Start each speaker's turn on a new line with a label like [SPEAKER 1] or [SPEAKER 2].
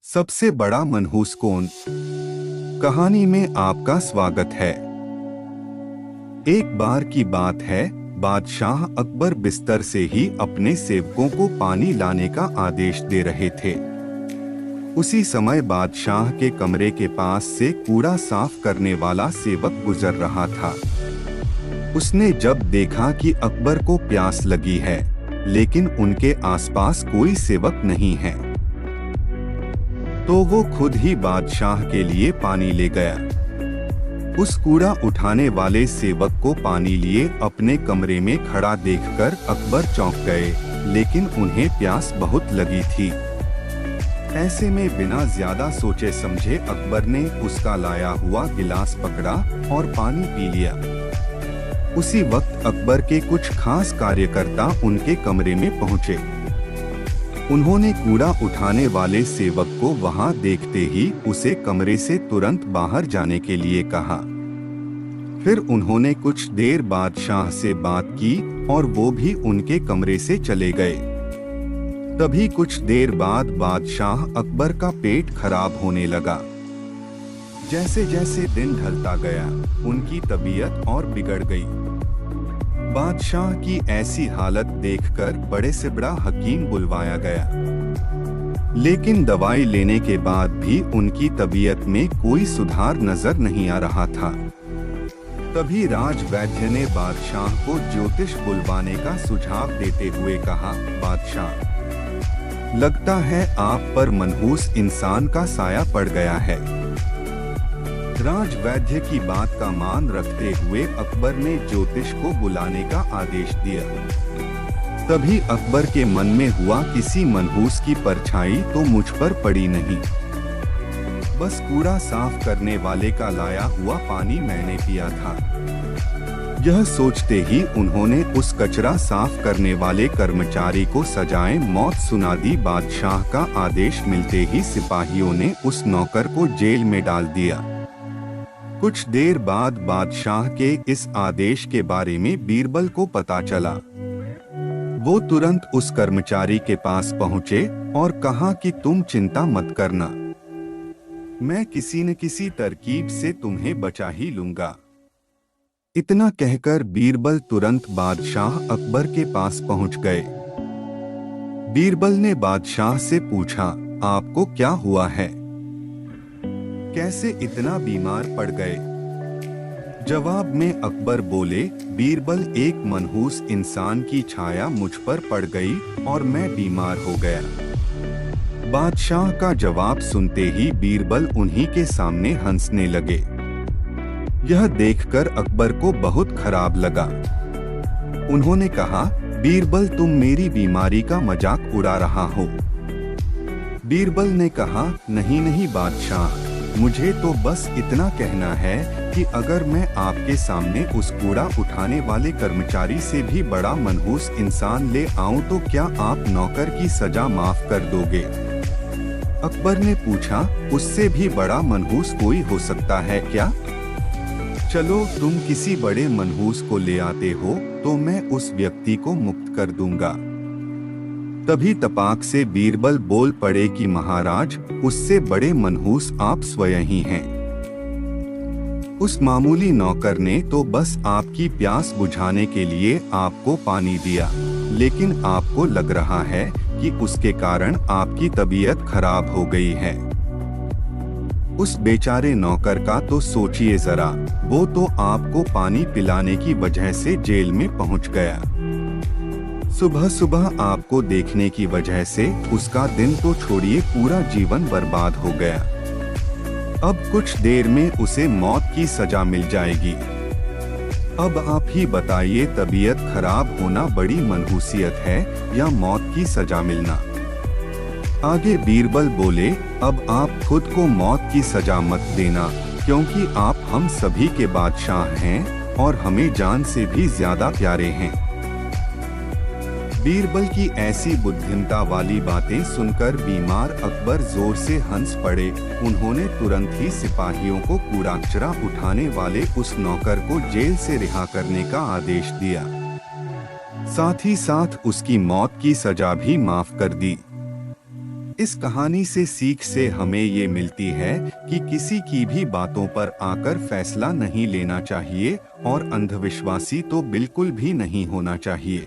[SPEAKER 1] सबसे बड़ा मनहूस कौन? कहानी में आपका स्वागत है। एक बार की बात है, बादशाह अकबर बिस्तर से ही अपने सेवकों को पानी लाने का आदेश दे रहे थे। उसी समय बादशाह के कमरे के पास से कूड़ा साफ करने वाला सेवक गुजर रहा था। उसने जब देखा कि अकबर को प्यास लगी है, लेकिन उनके आसपास कोई सेवक नहीं है, तो वो खुद ही बादशाह के लिए पानी ले गया। उस कूड़ा उठाने वाले सेवक को पानी लिए अपने कमरे में खड़ा देखकर अकबर चौंक गए, लेकिन उन्हें प्यास बहुत लगी थी। ऐसे में बिना ज्यादा सोचे समझे अकबर ने उसका लाया हुआ गिलास पकड़ा और पानी पी लिया। उसी वक्त अकबर के कुछ खास कार्यकर्ता उनके कमरे में पहुंचे। उन्होंने कूड़ा उठाने वाले सेवक को वहां देखते ही उसे कमरे से तुरंत बाहर जाने के लिए कहा। फिर उन्होंने कुछ देर बादशाह से बात की और वो भी उनके कमरे से चले गए। तभी कुछ देर बाद बादशाह अकबर का पेट खराब होने लगा। जैसे जैसे दिन ढलता गया, उनकी तबीयत और बिगड़ गई। बादशाह की ऐसी हालत देखकर बड़े से बड़ा हकीम बुलवाया गया, लेकिन दवाई लेने के बाद भी उनकी तबीयत में कोई सुधार नजर नहीं आ रहा था। तभी राजवैद्य ने बादशाह को ज्योतिष बुलवाने का सुझाव देते हुए कहा, बादशाह, लगता है आप पर मनहूस इंसान का साया पड़ गया है। राजवैद्य की बात का मान रखते हुए अकबर ने ज्योतिष को बुलाने का आदेश दिया। तभी अकबर के मन में हुआ, किसी मनहूस की परछाई तो मुझ पर पड़ी नहीं, बस कूड़ा साफ करने वाले का लाया हुआ पानी मैंने पिया था। यह सोचते ही उन्होंने उस कचरा साफ करने वाले कर्मचारी को सजाए मौत सुना दी। बादशाह का आदेश मिलते ही सिपाहियों ने उस नौकर को जेल में डाल दिया। कुछ देर बाद बादशाह के इस आदेश के बारे में बीरबल को पता चला। वो तुरंत उस कर्मचारी के पास पहुंचे और कहा कि तुम चिंता मत करना, मैं किसी न किसी तरकीब से तुम्हें बचा ही लूंगा। इतना कहकर बीरबल तुरंत बादशाह अकबर के पास पहुंच गए। बीरबल ने बादशाह से पूछा, आपको क्या हुआ है? कैसे इतना बीमार पड़ गए? जवाब में अकबर बोले, बीरबल, एक मनहूस इंसान की छाया मुझ पर पड़ गई और मैं बीमार हो गया। बादशाह का जवाब सुनते ही बीरबल उन्हीं के सामने हंसने लगे। यह देखकर अकबर को बहुत खराब लगा। उन्होंने कहा, बीरबल, तुम मेरी बीमारी का मजाक उड़ा रहा हो। बीरबल ने कहा, नहीं नहीं बादशाह, मुझे तो बस इतना कहना है कि अगर मैं आपके सामने उस कूड़ा उठाने वाले कर्मचारी से भी बड़ा मनहूस इंसान ले आऊं तो क्या आप नौकर की सजा माफ कर दोगे? अकबर ने पूछा, उससे भी बड़ा मनहूस कोई हो सकता है क्या? चलो, तुम किसी बड़े मनहूस को ले आते हो तो मैं उस व्यक्ति को मुक्त कर दूंगा। तभी तपाक से बीरबल बोल पड़े कि महाराज, उससे बड़े मनहूस आप स्वयं ही हैं। उस मामूली नौकर ने तो बस आपकी प्यास बुझाने के लिए आपको पानी दिया, लेकिन आपको लग रहा है कि उसके कारण आपकी तबीयत खराब हो गई है। उस बेचारे नौकर का तो सोचिए जरा, वो तो आपको पानी पिलाने की वजह से जेल में पहुंच गया। सुबह सुबह आपको देखने की वजह से उसका दिन तो छोड़िए, पूरा जीवन बर्बाद हो गया। अब कुछ देर में उसे मौत की सजा मिल जाएगी। अब आप ही बताइए, तबीयत खराब होना बड़ी मनहूसियत है या मौत की सजा मिलना? आगे बीरबल बोले, अब आप खुद को मौत की सजा मत देना, क्योंकि आप हम सभी के बादशाह हैं और हमें जान से भी ज्यादा प्यारे हैं। बीरबल की ऐसी बुद्धिमता वाली बातें सुनकर बीमार अकबर जोर से हंस पड़े। उन्होंने तुरंत ही सिपाहियों को कूड़ा कचरा उठाने वाले उस नौकर को जेल से रिहा करने का आदेश दिया। साथ ही साथ उसकी मौत की सजा भी माफ कर दी। इस कहानी से सीख से हमें ये मिलती है कि किसी की भी बातों पर आकर फैसला नहीं लेना चाहिए और अंधविश्वासी तो बिल्कुल भी नहीं होना चाहिए।